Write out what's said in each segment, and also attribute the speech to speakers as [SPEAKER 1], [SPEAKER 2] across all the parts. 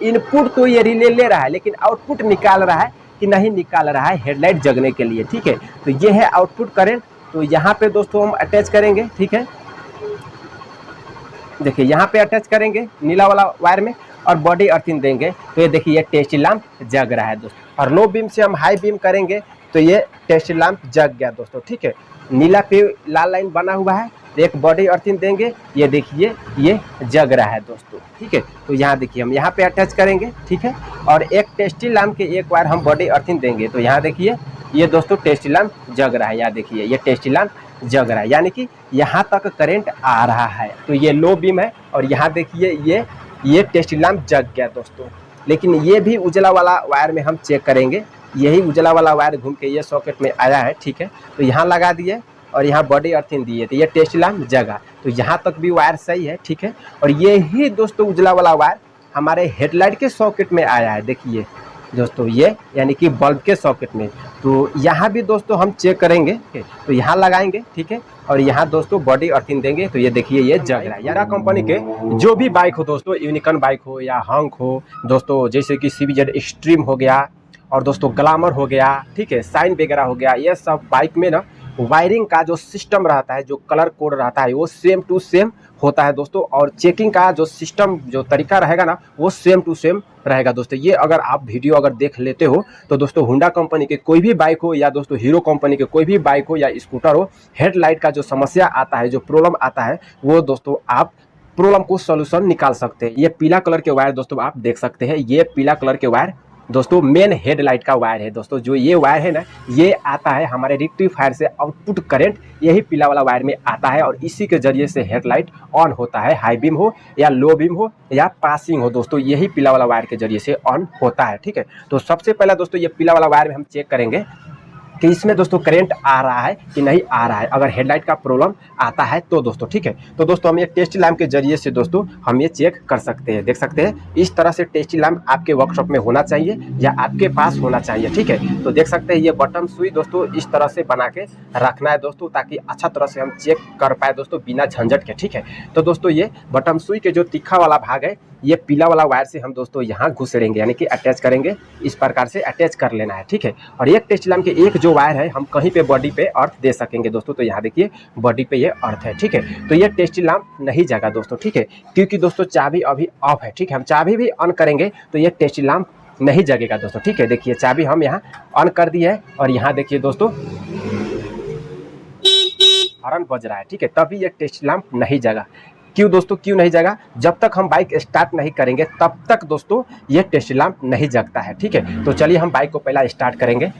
[SPEAKER 1] Input तो ये relay ले रहा है, लेकिन आउटपुट निकाल रहा है कि नहीं निकाल रहा है हेडलाइट जगने के लिए। ठीक है, तो ये है आउटपुट करंट। तो यहाँ पे दोस्तों हम अटैच करेंगे। ठीक है, देखिए यहाँ पे अटैच करेंगे नीला वाला वायर में और बॉडी अर्थिंग देंगे। तो ये देखिए ये टेस्टी लैंप जग रहा है दोस्तों। और लो बीम से हम हाई बीम करेंगे तो ये टेस्टी लैंप जग गया दोस्तों। ठीक है, नीला पे लाल लाइन बना हुआ है, एक बॉडी अर्थिंग देंगे, ये देखिए ये जग रहा है दोस्तों। ठीक है, तो यहाँ देखिए हम यहाँ पे अटैच करेंगे। ठीक है, और एक टेस्टी लैंप के एक वायर हम बॉडी अर्थिंग देंगे। तो यहाँ देखिए ये दोस्तों टेस्टी लैंप जग रहा है। यहाँ देखिए ये टेस्टी लैंप जग रहा है, यानी कि यहाँ तक करंट आ रहा है। तो ये लो बीम है और यहाँ देखिए ये टेस्टी लैंप जग गया दोस्तों। लेकिन ये भी उजला वाला वायर में हम चेक करेंगे। यही उजला वाला वायर घूम के ये सॉकेट में आया है। ठीक है, तो यहाँ लगा दिए और यहाँ बॉडी अर्थिंग दिए, तो ये टेस्टी लैंप जगा। तो यहाँ तक भी वायर सही है। ठीक है, और ये ही दोस्तों उजला वाला वायर हमारे हेडलाइट के सॉकेट में आया है। देखिए दोस्तों ये यानी कि बल्ब के सॉकेट में। तो यहाँ भी दोस्तों हम चेक करेंगे। तो यहाँ लगाएंगे। ठीक है, और यहाँ दोस्तों बॉडी अर्थिंग देंगे। तो ये देखिए ये जग रहा है। यारा कंपनी के जो भी बाइक हो दोस्तों, यूनिकॉर्न बाइक हो या हंक हो दोस्तों, जैसे कि CBZ एक्सट्रीम हो गया और दोस्तों ग्लैमर हो गया, ठीक है, साइन वगैरह हो गया, ये सब बाइक में ना वायरिंग का जो सिस्टम रहता है, जो कलर कोड रहता है, वो सेम टू सेम होता है दोस्तों। और चेकिंग का जो सिस्टम जो तरीका रहेगा ना, वो सेम टू सेम रहेगा दोस्तों। ये अगर आप वीडियो अगर देख लेते हो तो दोस्तों होंडा कंपनी के कोई भी बाइक हो या दोस्तों हीरो कंपनी के कोई भी बाइक हो या स्कूटर हो, हेडलाइट का जो समस्या आता है, जो प्रॉब्लम आता है, वो दोस्तों आप प्रॉब्लम को सोल्यूशन निकाल सकते हैं। ये पीला कलर के वायर दोस्तों आप देख सकते हैं। ये पीला कलर के वायर दोस्तों मेन हेडलाइट का वायर है दोस्तों। जो ये वायर है ना, ये आता है हमारे रेक्टिफायर से आउटपुट करंट यही पीला वाला वायर में आता है और इसी के जरिए से हेडलाइट ऑन होता है। हाई बीम हो या लो बीम हो या पासिंग हो दोस्तों, यही पीला वाला वायर के जरिए से ऑन होता है। ठीक है, तो सबसे पहले दोस्तों ये पीला वाला वायर में हम चेक करेंगे कि इसमें दोस्तों करंट आ रहा है कि नहीं आ रहा है। अगर हेडलाइट का प्रॉब्लम आता है तो दोस्तों, ठीक है, तो दोस्तों हम ये टेस्टी लैंप के जरिए से दोस्तों हम ये चेक कर सकते हैं। देख सकते हैं इस तरह से टेस्टी लैंप आपके वर्कशॉप में होना चाहिए या आपके पास होना चाहिए। ठीक है, तो देख सकते हैं ये बटन सुई दोस्तों इस तरह से बना के रखना है दोस्तों, ताकि अच्छा तरह से हम चेक कर पाए दोस्तों बिना झंझट के। ठीक है, तो दोस्तों ये बटन सुई के जो तीखा वाला भाग है, ये पीला वाला वायर से हम दोस्तों यहाँ घुसेड़ेंगे, यानी कि अटैच करेंगे। इस प्रकार से अटैच कर लेना है। ठीक है, और एक टेस्टी लैंप के एक जो वायर है हम कहीं पे बॉडी पे अर्थ दे सकेंगे दोस्तों। तो यहाँ देखिए बॉडी पे ये अर्थ है। ठीक है, तो ये टेस्टी लैंप नहीं जगा दोस्तों। ठीक है, क्योंकि दोस्तों चाबी अभी ऑफ है। ठीक है, हम चाबी भी ऑन करेंगे तो ये टेस्टी लैंप नहीं जगेगा दोस्तों। ठीक है, देखिए चाबी हम यहाँ ऑन कर दी है और यहाँ देखिए दोस्तों हॉर्न बज रहा है। ठीक है, तभी ये टेस्टी लैंप नहीं जगा। क्यों दोस्तों, क्यों नहीं जगा? जब तक हम बाइक स्टार्ट नहीं करेंगे तब तक दोस्तों ये टेस्टी लैंप नहीं जगता है। ठीक है, तो चलिए हम बाइक को पहला स्टार्ट करेंगे।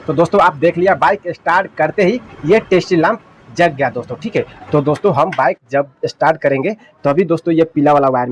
[SPEAKER 1] तो दोस्तों आप देख लिया बाइक स्टार्ट करते ही ये टेस्टी लैंप जग गया दोस्तों। ठीक है, तो दोस्तों हम बाइक जब स्टार्ट करेंगे तभी दोस्तों ये पीला वाला वायर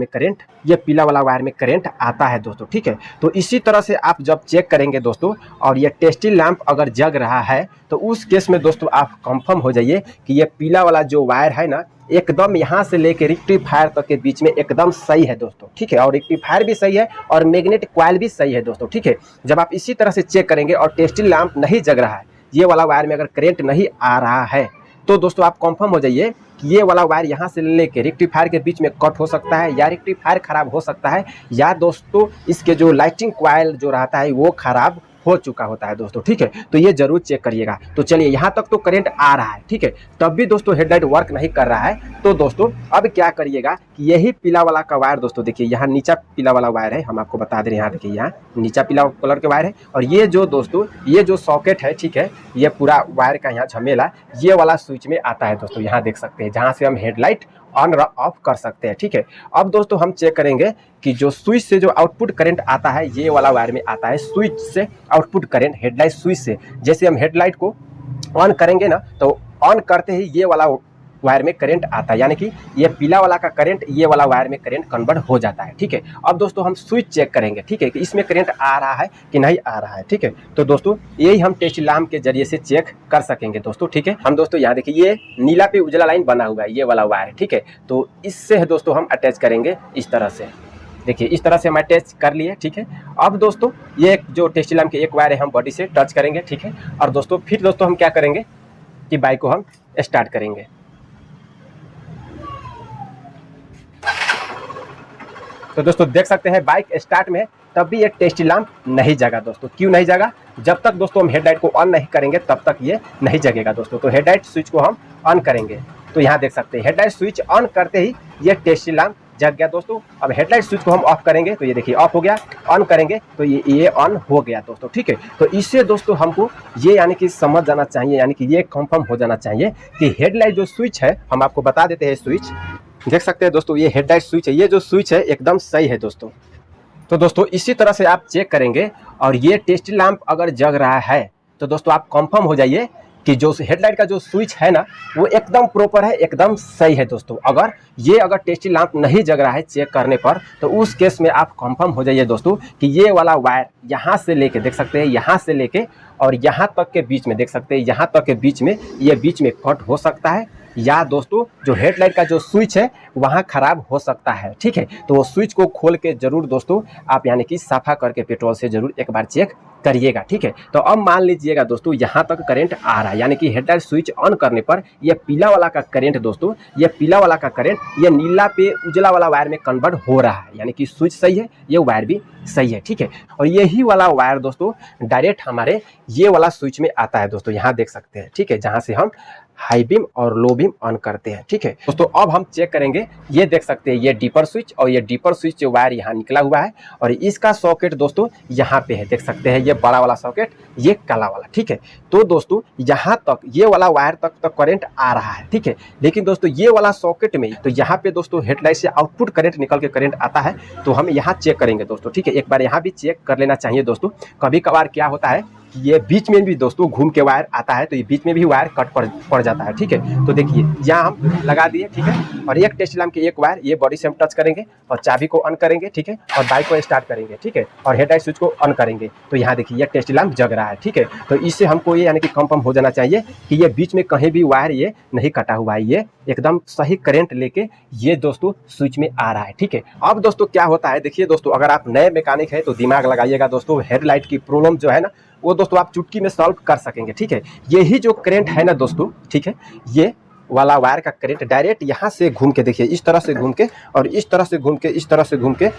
[SPEAKER 1] में करंट आता है दोस्तों। ठीक है, तो इसी तरह से आप जब चेक करेंगे दोस्तों और ये टेस्टी लैंप अगर जग रहा है तो उस केस में दोस्तों आप कंफर्म हो जाइए कि ये पीला वाला जो वायर है ना, एकदम यहाँ से लेके रेक्टिफायर तक के बीच में एकदम सही है दोस्तों। ठीक है, और रेक्टिफायर भी सही है और मैग्नेट कॉइल भी सही है दोस्तों। ठीक है, जब आप इसी तरह से चेक करेंगे और टेस्टी लैंप नहीं जग रहा है, ये वाला वायर में अगर करंट नहीं आ रहा है, तो दोस्तों आप कंफर्म हो जाइए कि ये वाला वायर यहाँ से लेके रेक्टिफायर के बीच में कट हो सकता है या रेक्टिफायर खराब हो सकता है, या दोस्तों इसके जो लाइटिंग कॉइल जो रहता है वो खराब हो चुका होता है दोस्तों। ठीक है, तो ये जरूर चेक करिएगा। तो चलिए यहाँ तक तो करंट आ रहा है। ठीक है, तब भी दोस्तों हेडलाइट वर्क नहीं कर रहा है, तो दोस्तों अब क्या करिएगा कि यही पीला वाला का वायर दोस्तों देखिए यहाँ नीचा पीला वाला वायर है, हम आपको बता दे रहे हैं। यहाँ देखिए यहाँ नीचा पीला कलर के वायर है और ये जो दोस्तों ये जो सॉकेट है, ठीक है, ये पूरा वायर का यहाँ झमेला ये वाला स्विच में आता है दोस्तों। यहाँ देख सकते हैं जहाँ से हम हेडलाइट ऑन ऑफ कर सकते हैं। ठीक है, अब दोस्तों हम चेक करेंगे कि जो स्विच से जो आउटपुट करंट आता है ये वाला वायर में आता है। स्विच से आउटपुट करंट हेडलाइट स्विच से, जैसे हम हेडलाइट को ऑन करेंगे ना तो ऑन करते ही ये वाला वायर में करंट आता है, यानी कि ये पीला वाला का करंट ये वाला वायर में करंट कन्वर्ट हो जाता है। ठीक है, अब दोस्तों हम स्विच चेक करेंगे। ठीक है, कि इसमें करंट आ रहा है कि नहीं आ रहा है। ठीक है, तो दोस्तों यही हम टेस्टी लैंप के जरिए से चेक कर सकेंगे दोस्तों। ठीक है, हम दोस्तों यहाँ देखिए ये नीला पे उजला लाइन बना हुआ है, ये वाला वायर। ठीक है, तो इससे दोस्तों हम अटैच करेंगे इस तरह से। देखिए इस तरह से हम अटैच कर लिए। ठीक है, अब दोस्तों ये जो टेस्टी लैंप के एक वायर है हम बॉडी से टच करेंगे। ठीक है, और दोस्तों फिर दोस्तों हम क्या करेंगे कि बाइक को हम स्टार्ट करेंगे। तो दोस्तों देख सकते हैं बाइक स्टार्ट में है तब भी ये टेस्टी लैंप नहीं जगा दोस्तों। क्यों नहीं जगा? जब तक दोस्तों हम हेडलाइट को ऑन नहीं करेंगे तब तक ये नहीं जगेगा दोस्तों। तो हेडलाइट स्विच को हम ऑन करेंगे तो यहाँ देख सकते हैं हेडलाइट स्विच ऑन करते ही ये टेस्टी लैंप जग गया दोस्तों। अब हेडलाइट स्विच को हम ऑफ करेंगे तो ये देखिए ऑफ हो गया, ऑन करेंगे तो ये ऑन हो गया दोस्तों, ठीक है। तो इससे दोस्तों हमको ये यानी कि समझ जाना चाहिए, यानी कि ये कंफर्म हो जाना चाहिए कि हेडलाइट जो स्विच है, हम आपको बता देते हैं स्विच देख सकते हैं दोस्तों, ये हेडलाइट स्विच है, ये जो स्विच है एकदम सही है दोस्तों। तो दोस्तों इसी तरह से आप चेक करेंगे और ये टेस्टी लैंप अगर जग रहा है तो दोस्तों आप कंफर्म हो जाइए कि जो हेडलाइट का जो स्विच है ना वो एकदम प्रॉपर है, एकदम सही है दोस्तों। अगर टेस्टी लैंप नहीं जग रहा है चेक करने पर तो उस केस में आप कंफर्म हो जाइए दोस्तों कि ये वाला वायर यहाँ से लेके देख सकते हैं, यहाँ से लेके और यहाँ तक के बीच में देख सकते हैं, यहाँ तक के बीच में ये बीच में कट हो सकता है या दोस्तों जो हेडलाइट का जो स्विच है वहाँ खराब हो सकता है, ठीक है। तो वो स्विच को खोल के जरूर दोस्तों आप यानी कि साफा करके पेट्रोल से जरूर एक बार चेक करिएगा, ठीक है। तो अब मान लीजिएगा दोस्तों यहाँ तक करंट आ रहा है, यानी कि हेडलाइट स्विच ऑन करने पर ये पीला वाला का करंट दोस्तों, ये पीला वाला का करंट ये नीला पे उजला वाला वायर में कन्वर्ट हो रहा है, यानी कि स्विच सही है, ये वायर भी सही है, ठीक है। और यही वाला वायर दोस्तों डायरेक्ट हमारे ये वाला स्विच में आता है दोस्तों, यहाँ देख सकते हैं, ठीक है, जहाँ से हम हाई बीम और लो बीम ऑन करते हैं, ठीक है दोस्तों। अब हम चेक करेंगे, ये देख सकते हैं ये डीपर स्विच और ये डीपर स्विच जो वायर यहाँ निकला हुआ है और इसका सॉकेट दोस्तों यहाँ पे है, देख सकते हैं ये बड़ा वाला सॉकेट, ये काला वाला, ठीक है। तो दोस्तों यहाँ तक ये वाला वायर तक करंट आ रहा है, ठीक है। लेकिन दोस्तों ये वाला सॉकेट में तो यहाँ पे दोस्तों हेडलाइट से आउटपुट करंट निकल के करंट आता है, तो हम यहाँ चेक करेंगे दोस्तों, ठीक है। एक बार यहाँ भी चेक कर लेना चाहिए दोस्तों। कभी कभार क्या होता है ये बीच में भी दोस्तों घूम के वायर आता है तो ये बीच में भी वायर कट पड़ जाता है, ठीक है। तो देखिए यहाँ हम लगा दिए, ठीक है, और एक टेस्ट लैंप के एक वायर ये बॉडी से हम टच करेंगे और चाबी को ऑन करेंगे, ठीक है, और बाइक को स्टार्ट करेंगे, ठीक है, और हेडलाइट स्विच को ऑन करेंगे तो यहाँ देखिए ये टेस्ट लैंप जग रहा है, ठीक है। तो इससे हमको ये यानी कि कंफर्म हो जाना चाहिए कि ये बीच में कहीं भी वायर ये नहीं कटा हुआ है, ये एकदम सही करंट लेके ये दोस्तों स्विच में आ रहा है, ठीक है। अब दोस्तों क्या होता है, देखिए दोस्तों, अगर आप नए मैकेनिक है तो दिमाग लगाइएगा दोस्तों, हेडलाइट की प्रॉब्लम जो है ना वो दोस्तों आप चुटकी में सॉल्व कर सकेंगे, ठीक है। यही जो करंट है ना दोस्तों, ठीक है, ये वाला वायर का करंट डायरेक्ट यहाँ से घूम के देखिए, इस तरह से घूम के और इस तरह से घूम के, इस तरह से घूम के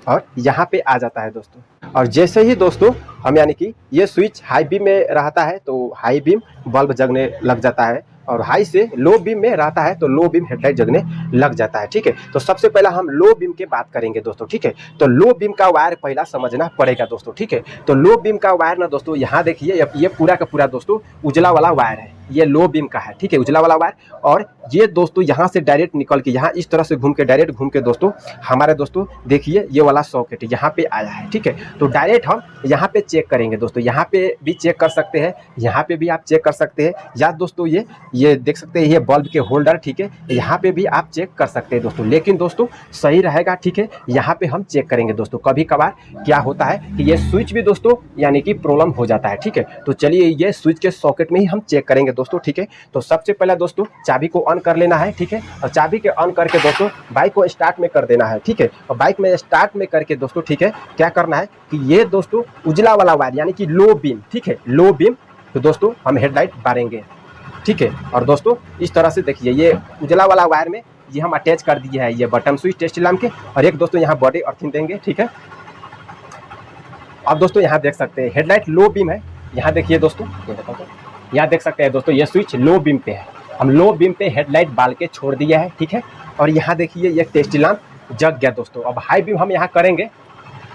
[SPEAKER 1] और यहाँ पे आ जाता है दोस्तों। और जैसे ही दोस्तों हम यानी कि ये स्विच हाई बीम में रहता है तो हाई बीम बल्ब जगने लग जाता है और हाई से लो बीम में रहता है तो लो बीम हेडलाइट जगने लग जाता है, ठीक है। तो सबसे पहला हम लो बीम की बात करेंगे दोस्तों, ठीक है। तो लो बीम का वायर पहला समझना पड़ेगा दोस्तों, ठीक है। तो लो बीम का वायर ना दोस्तों यहाँ देखिए ये पूरा का पूरा दोस्तों उजला वाला वायर है, ये लो बीम का है, ठीक है, उजला वाला वायर। और ये दोस्तों यहाँ से डायरेक्ट निकल के यहाँ इस तरह से घूम के डायरेक्ट घूम के दोस्तों हमारे दोस्तों देखिए ये वाला सॉकेट यहाँ पे आया है, ठीक है। तो डायरेक्ट हम यहाँ पे चेक करेंगे दोस्तों, यहाँ पे भी चेक कर सकते हैं, यहाँ पे भी आप चेक कर सकते हैं, या दोस्तों ये देख सकते हैं ये बल्ब के होल्डर, ठीक है, यहाँ पे भी आप चेक कर सकते हैं दोस्तों। लेकिन दोस्तों सही रहेगा, ठीक है, यहाँ पे हम चेक करेंगे दोस्तों। कभी कभार क्या होता है कि ये स्विच भी दोस्तों यानी कि प्रॉब्लम हो जाता है, ठीक है। तो चलिए ये स्विच के सॉकेट में ही हम चेक करेंगे दोस्तों, ठीक है। तो सबसे पहले दोस्तों चाबी को ऑन कर लेना है, ठीक है, और चाबी के ऑन करके दोस्तों बाइक को स्टार्ट में कर देना है, ठीक है। और बाइक में स्टार्ट में करके दोस्तों, ठीक है, क्या करना है कि ये दोस्तों उजला वाला वायर यानी कि लो बीम, ठीक है, लो बीम तो दोस्तों हम हेडलाइट बारेंगे, ठीक है। और दोस्तों इस तरह से देखिए ये उजला वाला वायर में ये हम अटैच कर दिए है ये बटन स्विच टेस्ट लैंप के, और एक दोस्तों यहाँ बॉडी अर्थिंग देंगे, ठीक है। अब दोस्तों यहाँ देख सकते हैं हेडलाइट लो बीम है, यहाँ देखिए दोस्तों, यहाँ देख सकते हैं दोस्तों ये स्विच लो बीम पे है, हम लो बीम पे हेडलाइट बाल के छोड़ दिया है, ठीक है। और यहाँ देखिए ये टेस्ट लैंप जग गया दोस्तों। अब हाई बीम हम यहाँ करेंगे,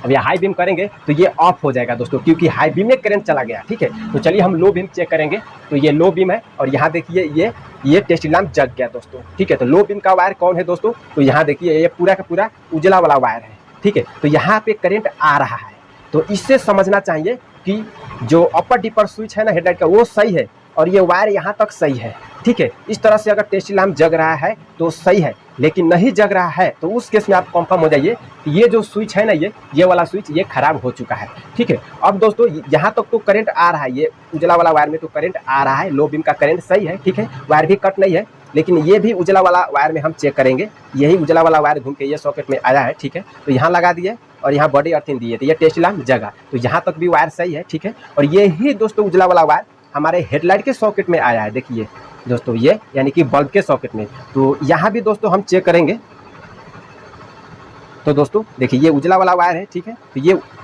[SPEAKER 1] अब ये हाई बीम करेंगे तो ये ऑफ हो जाएगा दोस्तों, क्योंकि हाई बीम में करंट चला गया, ठीक है। तो चलिए हम लो बीम चेक करेंगे, तो ये लो बीम है और यहाँ देखिए ये टेस्ट लैंप जग गया दोस्तों, ठीक है। तो लो बीम का वायर कौन है दोस्तों, तो यहाँ देखिए ये पूरा का पूरा उजला वाला वायर है, ठीक है। तो यहाँ पे करंट आ रहा है, तो इससे समझना चाहिए कि जो अपर डिपर स्विच है ना हेडलाइट का वो सही है और ये वायर यहाँ तक सही है, ठीक है। इस तरह से अगर टेस्ट लैंप जग रहा है तो सही है, लेकिन नहीं जग रहा है तो उस केस में आप कंफर्म हो जाइए कि ये जो स्विच है ना ये वाला स्विच ये खराब हो चुका है, ठीक है। अब दोस्तों यहाँ तक तो करंट आ रहा है, ये उजला वाला वायर में तो करंट आ रहा है, लो बीम का करंट सही है, ठीक है, वायर भी कट नहीं है। लेकिन ये भी उजला वाला वायर में हम चेक करेंगे, यही उजला वाला वायर घूम के ये सॉकेट में आया है, ठीक है। तो यहाँ लगा दिए और यहाँ बॉडी अर्थिंग दिए तो ये टेस्ट लैंप जगा, तो यहाँ तक भी वायर सही है, ठीक है। और यही दोस्तों उजला वाला वायर हमारे हेडलाइट के सॉकेट में आया है, देखिए दोस्तों ये यानी कि बल्ब के सॉकेट में। तो यहाँ भी दोस्तों हम चेक करेंगे, तो दोस्तों देखिए ये उजला वाला वायर है, ठीक है। तो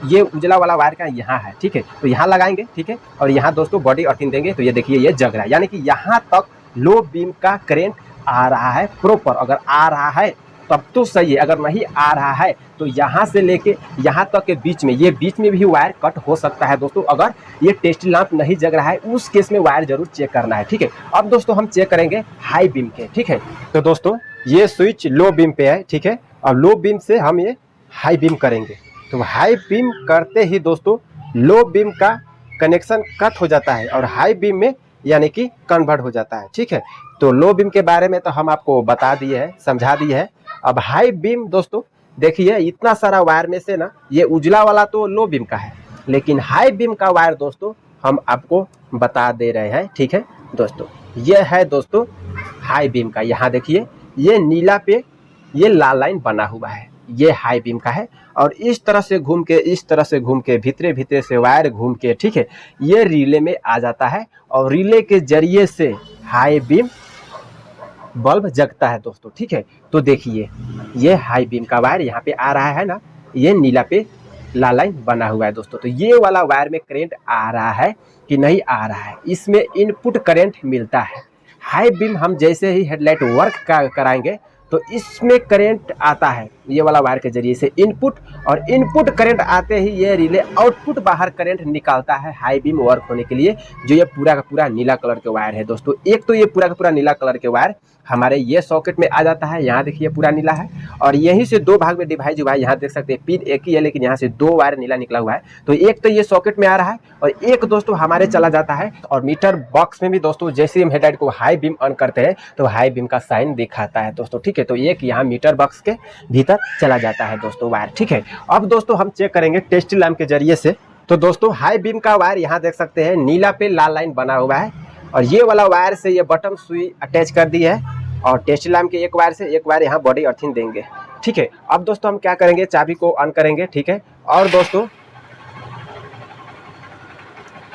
[SPEAKER 1] ये उजला वाला वायर का यहाँ है, ठीक है। तो यहाँ लगाएंगे, ठीक है। और यहाँ दोस्तों बॉडी अर्थिंग देंगे तो ये देखिए ये जग रहा है, यानी कि यहाँ तक लो बीम का करंट आ रहा है प्रॉपर। अगर आ रहा है तब तो सही है, अगर नहीं आ रहा है तो यहाँ से लेके यहाँ तक के बीच में, ये बीच में भी वायर कट हो सकता है दोस्तों। अगर ये टेस्ट लैंप नहीं जग रहा है उस केस में वायर जरूर चेक करना है, ठीक है। अब दोस्तों हम चेक करेंगे हाई बीम के, ठीक है। तो दोस्तों ये स्विच लो बीम पे है, ठीक है। अब लो बीम से हम ये हाई बीम करेंगे। तो हाई बीम करते ही दोस्तों लो बीम का कनेक्शन कट हो जाता है और हाई बीम में यानी कि कन्वर्ट हो जाता है, ठीक है। तो लो बीम के बारे में तो हम आपको बता दिए हैं, समझा दिए हैं। अब हाई बीम दोस्तों देखिए इतना सारा वायर में से ना ये उजला वाला तो लो बीम का है, लेकिन हाई बीम का वायर दोस्तों हम आपको बता दे रहे हैं, ठीक है दोस्तों। ये है दोस्तों हाई बीम का, यहाँ देखिए ये नीला पे ये लाल लाइन बना हुआ है, ये हाई बीम का है। और इस तरह से घूम के, इस तरह से घूम के, भीतरे भीतरे से वायर घूम के, ठीक है, ये रिले में आ जाता है और रिले के जरिए से हाई बीम बल्ब जगता है दोस्तों, ठीक है। तो देखिए ये हाई बीम का वायर यहाँ पे आ रहा है ना, ये नीला पे लाल लाइन बना हुआ है दोस्तों। तो ये वाला वायर में करंट आ रहा है कि नहीं आ रहा है, इसमें इनपुट करंट मिलता है। हाई बीम हम जैसे ही हेडलाइट वर्क कराएंगे तो इसमें करंट आता है ये वाला वायर के जरिए से इनपुट, और इनपुट करंट आते ही ये रिले आउटपुट बाहर करंट निकालता है हाई बीम वर्क होने के लिए। जो ये पूरा का पूरा नीला कलर के वायर है दोस्तों, एक तो ये पूरा का पूरा नीला कलर के वायर हमारे ये सॉकेट में आ जाता है, यहाँ देखिए पूरा नीला है। और यहीं से दो भाग में डिवाइड हुआ है, यहाँ देख सकते हैं पिन एक ही है लेकिन यहाँ से दो वायर नीला निकला हुआ है। तो एक तो ये सॉकेट में आ रहा है और एक दोस्तों हमारे चला जाता है। और मीटर बॉक्स में भी दोस्तों जैसे हम हेडलाइट को हाई बीम ऑन करते हैं तो हाई बीम का साइन दिखाता है दोस्तों, ठीक है। तो एक यहाँ मीटर बॉक्स के भीतर चला जाता है दोस्तों वायर, ठीक है। अब दोस्तों हम चेक करेंगे टेस्ट लैंप के जरिए से। तो दोस्तों हाई बीम का वायर यहाँ देख सकते हैं नीला पे लाल लाइन बना हुआ है और ये वाला वायर से ये बटन सुई अटैच कर दी है और टेस्ट लैंप के एक वायर से एक वायर यहाँ बॉडी अर्थिंग देंगे, ठीक है। अब दोस्तों हम क्या करेंगे, चाबी को ऑन करेंगे, ठीक है। और दोस्तों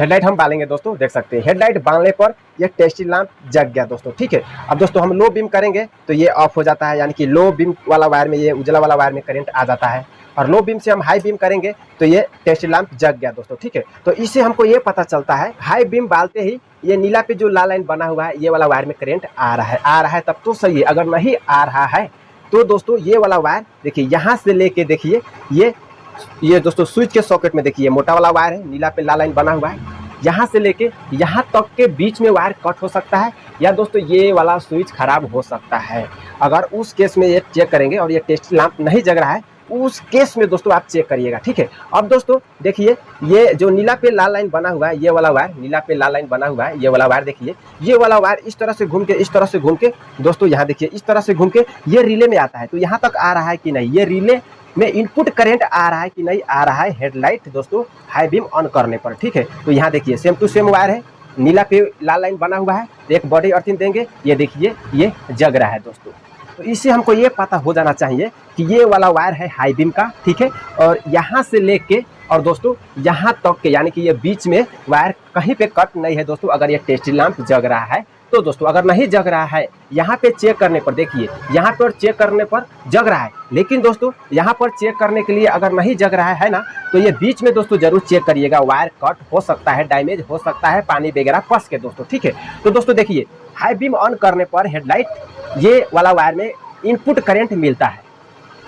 [SPEAKER 1] हेडलाइट हम बालेंगे दोस्तों, देख सकते हैं हेडलाइट बांधने पर ये टेस्ट लैंप जग गया दोस्तों, ठीक है। अब दोस्तों हम लो बीम करेंगे तो ये ऑफ हो जाता है, यानी कि लो बीम वाला वायर में, ये उजला वाला वायर में करंट आ जाता है। और लो बीम से हम हाई बीम करेंगे तो ये टेस्ट लैंप जग गया दोस्तों, ठीक है। तो इससे हमको ये पता चलता है हाई बीम बालते ही ये नीला पे जो लाल लाइन बना हुआ है ये वाला वायर में करंट आ रहा है तब तो सही है। अगर नहीं आ रहा है तो दोस्तों ये वाला वायर देखिए यहाँ से लेके देखिए ये दोस्तों स्विच के सॉकेट में देखिए मोटा वाला वायर है, नीला पे लाल लाइन बना हुआ है, यहाँ से लेके यहाँ तक के बीच में वायर कट हो सकता है या दोस्तों ये वाला स्विच खराब हो सकता है। अगर उस केस में ये चेक करेंगे और ये टेस्ट लैंप नहीं जग रहा है उस केस में दोस्तों आप चेक करिएगा, ठीक है। अब दोस्तों देखिए ये जो नीला पे लाल लाइन बना हुआ है ये वाला वायर, नीला पे लाल लाइन बना हुआ है ये वाला वायर, देखिए ये वाला वायर इस तरह से घूम के, इस तरह से घूम के दोस्तों यहाँ देखिए इस तरह से घूम के ये रिले में आता है। तो यहाँ तक आ रहा है कि नहीं, ये रिले में इनपुट करंट आ रहा है कि नहीं आ रहा है हेडलाइट दोस्तों हाई बीम ऑन करने पर, ठीक है। तो यहाँ देखिए सेम टू सेम वायर है, नीला पे लाल लाइन बना हुआ है, एक बॉडी अर्थिंग देंगे, ये देखिए ये जग रहा है दोस्तों। तो इससे हमको ये पता हो जाना चाहिए कि ये वाला वायर है हाई बीम का, ठीक है। और यहाँ से लेके और दोस्तों यहाँ तक के यानी कि ये बीच में वायर कहीं पे कट नहीं है दोस्तों। अगर ये टेस्ट लैंप जग रहा है तो दोस्तों, अगर नहीं जग रहा है यहाँ पे चेक करने पर देखिए यहाँ पर चेक करने पर जग रहा है, लेकिन दोस्तों यहाँ पर चेक करने के लिए अगर नहीं जग रहा है ना तो ये बीच में दोस्तों जरूर चेक करिएगा, वायर कट हो सकता है, डैमेज हो सकता है, पानी वगैरह फंस के दोस्तों, ठीक है। तो दोस्तों देखिए हाई बीम ऑन करने पर हेडलाइट ये वाला वायर में इनपुट करंट मिलता है,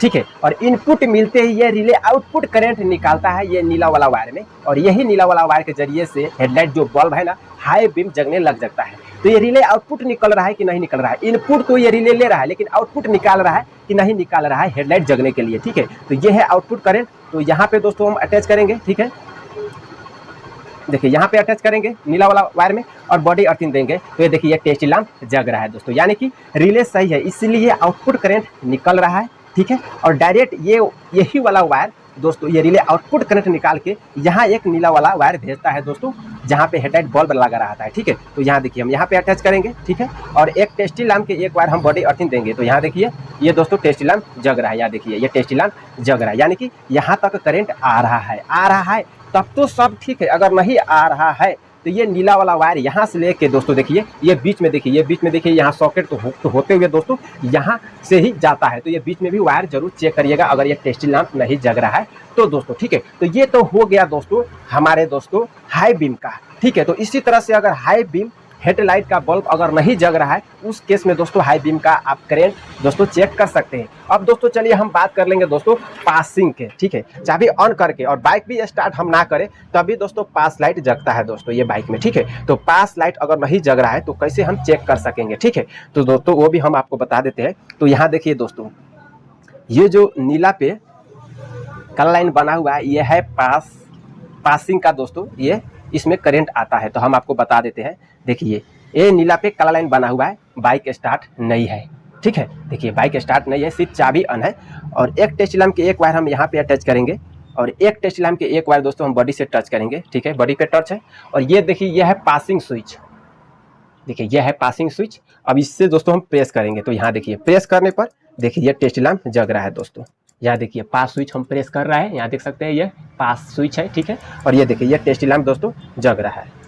[SPEAKER 1] ठीक है। और इनपुट मिलते ही ये रिले आउटपुट करंट निकालता है ये नीला वाला वायर में, और यही नीला वाला वायर के जरिए से हेडलाइट जो बल्ब है ना हाई बीम जगने लग जाता है। तो ये रिले आउटपुट निकल रहा है कि नहीं निकल रहा है, इनपुट तो ये रिले ले रहा है लेकिन आउटपुट निकाल रहा है कि नहीं निकाल रहा है हेडलाइट जगने के लिए, ठीक है। तो ये है आउटपुट करंट। तो यहाँ पे दोस्तों हम अटैच करेंगे, ठीक है। देखिए यहाँ पे अटैच करेंगे नीला वाला वायर में और बॉडी अर्थिंग देंगे तो ये देखिए ये टेस्ट लैंप जग रहा है दोस्तों, यानी कि रिले सही है, इसलिए आउटपुट करंट निकल रहा है, ठीक है। और डायरेक्ट यही वाला वायर दोस्तों ये रिले आउटपुट करंट निकाल के यहाँ एक नीला वाला वायर भेजता है दोस्तों, जहाँ पे हेडलाइट बल्ब लगा रहा है, ठीक है। तो यहाँ देखिए हम यहाँ पे अटैच करेंगे, ठीक है। और एक टेस्ट लैंप के एक वायर हम बॉडी अर्थिंग देंगे तो यहाँ देखिए ये दोस्तों टेस्ट लैंप जग रहा है, यहाँ देखिए ये टेस्ट लैंप जग रहा है, यानी कि यहाँ तक करंट आ रहा है तब तो सब ठीक है। अगर नहीं आ रहा है तो ये नीला वाला वायर यहाँ से लेके दोस्तों देखिए ये बीच में देखिए, ये बीच में देखिए यहाँ सॉकेट तो होते हुए दोस्तों यहाँ से ही जाता है। तो ये बीच में भी वायर जरूर चेक करिएगा अगर ये टेस्टी लैंप नहीं जग रहा है तो दोस्तों, ठीक है। तो ये तो हो गया दोस्तों हमारे दोस्तों हाई बीम का, ठीक है। तो इसी तरह से अगर हाई बीम हेडलाइट का बल्ब अगर नहीं जग रहा है उस केस में दोस्तों हाई बीम का आप करंट दोस्तों चेक कर सकते हैं। अब दोस्तों चलिए हम बात कर लेंगे दोस्तों पासिंग के, ठीक है। चाबी ऑन करके और बाइक भी स्टार्ट हम ना करें तभी दोस्तों पास लाइट जगता है दोस्तों ये बाइक में, ठीक है। तो पास लाइट अगर नहीं जग रहा है तो कैसे हम चेक कर सकेंगे, ठीक है। तो दोस्तों वो भी हम आपको बता देते हैं। तो यहाँ देखिए दोस्तों ये जो नीला पे काला लाइन बना हुआ है ये है पासिंग का दोस्तों, ये इसमें करंट आता है। तो हम आपको बता देते हैं, देखिए ये नीला पे काला लाइन बना हुआ है, बाइक स्टार्ट नहीं है, ठीक है। देखिए बाइक स्टार्ट नहीं है, सिर्फ चाबी ऑन है। और एक टेस्ट लैंप के एक वायर हम यहाँ पे अटैच करेंगे और एक टेस्ट लैंप के एक वायर दोस्तों हम बॉडी से टच करेंगे, ठीक है। बॉडी पे टच है और ये देखिए यह है पासिंग स्विच, देखिए यह है पासिंग स्विच। अब इससे दोस्तों हम प्रेस करेंगे तो यहाँ देखिए प्रेस करने पर देखिए ये टेस्ट लैंप जग रहा है दोस्तों। यहाँ देखिए पास स्विच हम प्रेस कर रहे हैं, यहाँ देख सकते हैं ये पास स्विच है, ठीक है। और ये देखिए ये टेस्ट लैंप दोस्तों जग रहा है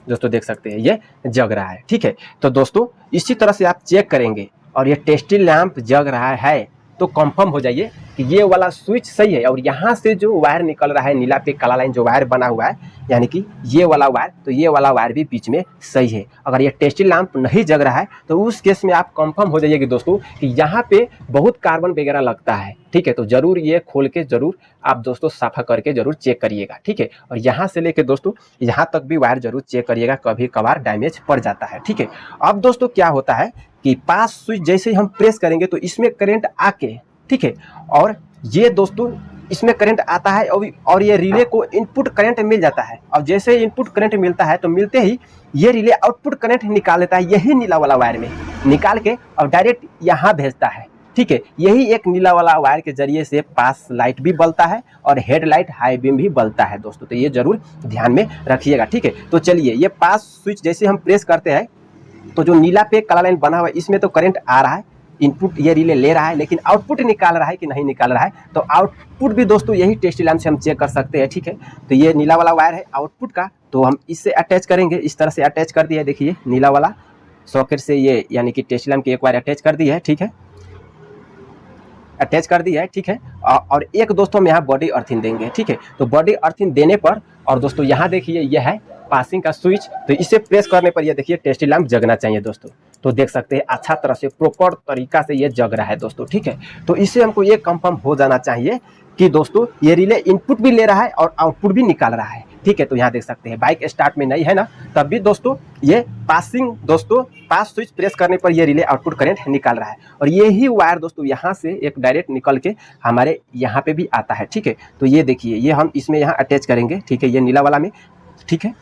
[SPEAKER 1] दोस्तों, देख सकते हैं ये जग रहा है, ठीक है। तो दोस्तों इसी तरह से आप चेक करेंगे और ये टेस्टी लैंप जग रहा है तो कंफर्म हो जाइए कि ये वाला स्विच सही है। और यहाँ से जो वायर निकल रहा है नीला पे काला लाइन जो वायर बना हुआ है यानी कि ये वाला वायर, तो ये वाला वायर भी बीच में सही है। अगर ये टेस्टी लैंप नहीं जग रहा है तो उस केस में आप कंफर्म हो जाइए कि दोस्तों कि यहाँ पे बहुत कार्बन वगैरह लगता है, ठीक है। तो जरूर ये खोल के जरूर आप दोस्तों साफा करके जरूर चेक करिएगा, ठीक है। और यहाँ से लेके दोस्तों यहाँ तक भी वायर जरूर चेक करिएगा, कभी कभार डैमेज पड़ जाता है, ठीक है। अब दोस्तों क्या होता है कि पास स्विच जैसे ही हम प्रेस करेंगे तो इसमें करंट आके, ठीक है, और ये दोस्तों इसमें करंट आता है और ये रिले को इनपुट करंट मिल जाता है। और जैसे इनपुट करंट मिलता है तो मिलते ही ये रिले आउटपुट करंट निकाल लेता है, यही नीला वाला वायर में निकाल के और डायरेक्ट यहाँ भेजता है, ठीक है। यही एक नीला वाला वायर के जरिए से पास लाइट भी बलता है और हेडलाइट हाई बीम भी बलता है दोस्तों। तो ये जरूर ध्यान में रखिएगा, ठीक है। तो चलिए ये पास स्विच जैसे हम प्रेस करते हैं तो जो नीला पे काला लाइन बना हुआ है इसमें तो करंट आ रहा है, इनपुट ये रिले ले रहा है, लेकिन आउटपुट निकाल रहा है कि नहीं निकाल रहा है तो आउटपुट भी दोस्तों यही टेस्टी लैंप से हम चेक कर सकते हैं, ठीक है। तो ये नीला वाला वायर है आउटपुट का, तो हम इससे अटैच करेंगे, इस तरह से अटैच कर दिया है। देखिए नीला वाला सॉकेट से ये यानी कि टेस्टी लैंप की एक वायर अटैच कर दी है, ठीक है, अटैच कर दिया है, ठीक है। और एक दोस्तों हम यहाँ बॉडी अर्थिंग देंगे, ठीक है। तो बॉडी अर्थिंग देने पर और दोस्तों यहाँ देखिए यह है पासिंग का स्विच, तो इसे प्रेस करने पर ये देखिए टेस्टी लैंप जगना चाहिए दोस्तों। तो देख सकते हैं अच्छा तरह से प्रॉपर तरीका से ये जग रहा है दोस्तों, ठीक है। तो इससे हमको ये कंफर्म हो जाना चाहिए कि दोस्तों ये रिले इनपुट भी ले रहा है और आउटपुट भी निकाल रहा है, ठीक है। तो यहाँ देख सकते हैं बाइक स्टार्ट में नहीं है ना, तब भी दोस्तों ये पासिंग दोस्तों पास स्विच प्रेस करने पर ये रिले आउटपुट करंट निकाल रहा है। और यही वायर दोस्तों यहाँ से एक डायरेक्ट निकल के हमारे यहाँ पे भी आता है, ठीक है। तो ये देखिए ये हम इसमें यहाँ अटैच करेंगे, ठीक है, ये नीला वाला में, ठीक है।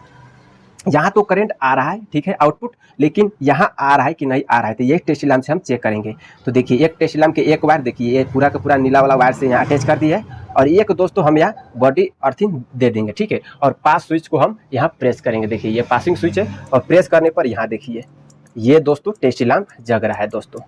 [SPEAKER 1] यहाँ तो करंट आ रहा है, ठीक है, आउटपुट, लेकिन यहाँ आ रहा है कि नहीं आ रहा है तो ये टेस्टी लैंप से हम चेक करेंगे। तो देखिए एक टेस्टी लैंप के एक वायर देखिए ये पूरा का पूरा नीला वाला वायर से यहाँ अटैच कर दिया है और एक दोस्तों हम यहाँ बॉडी अर्थिंग दे देंगे, ठीक है। और पास स्विच को हम यहाँ प्रेस करेंगे, देखिए ये पासिंग स्विच है और प्रेस करने पर यहाँ देखिए ये दोस्तों टेस्टी लैंप जग रहा है दोस्तों,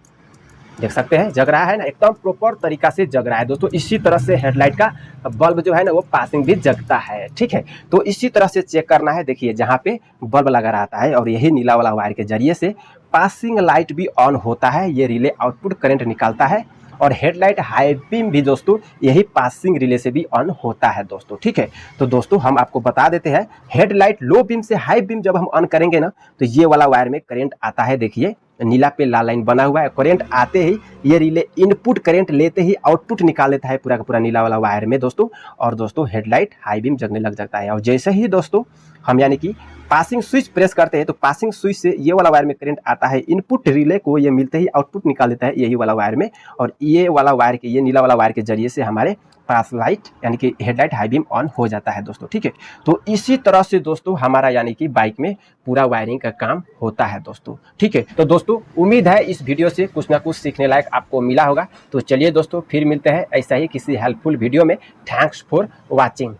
[SPEAKER 1] देख सकते हैं जग रहा है ना, एकदम प्रॉपर तरीका से जग रहा है दोस्तों। इसी तरह से हेडलाइट का बल्ब जो है ना वो पासिंग भी जगता है, ठीक है। तो इसी तरह से चेक करना है, देखिए जहाँ पे बल्ब लगा रहता है और यही नीला वाला वायर के जरिए से पासिंग लाइट भी ऑन होता है, ये रिले आउटपुट करंट निकालता है और हेडलाइट हाई बीम भी दोस्तों यही पासिंग रिले से भी ऑन होता है दोस्तों, ठीक है। तो दोस्तों हम आपको बता देते हैं हेडलाइट लो बीम से हाई बीम जब हम ऑन करेंगे ना तो ये वाला वायर में करंट आता है, देखिए नीला पे लाल लाइन बना हुआ है, करंट आते ही ये रिले इनपुट करंट लेते ही आउटपुट निकाल लेता है पूरा का पूरा नीला वाला वायर में दोस्तों। और दोस्तों हेडलाइट हाई बीम जगने लग जाता है। और जैसे ही दोस्तों हम यानी कि पासिंग स्विच प्रेस करते हैं तो पासिंग स्विच से ये वाला वायर में करंट आता है, इनपुट रिले को ये मिलते ही आउटपुट निकाल देता है यही वाला वायर में। और ये वाला वायर के ये नीला वाला वायर के जरिए से हमारे पास लाइट यानी कि हेडलाइट हाई बीम ऑन हो जाता है दोस्तों, ठीक है। तो इसी तरह से दोस्तों हमारा यानी कि बाइक में पूरा वायरिंग का काम होता है दोस्तों, ठीक है। तो दोस्तों उम्मीद है इस वीडियो से कुछ ना कुछ सीखने लायक आपको मिला होगा। तो चलिए दोस्तों फिर मिलते हैं ऐसा ही किसी हेल्पफुल वीडियो में। Thanks for watching.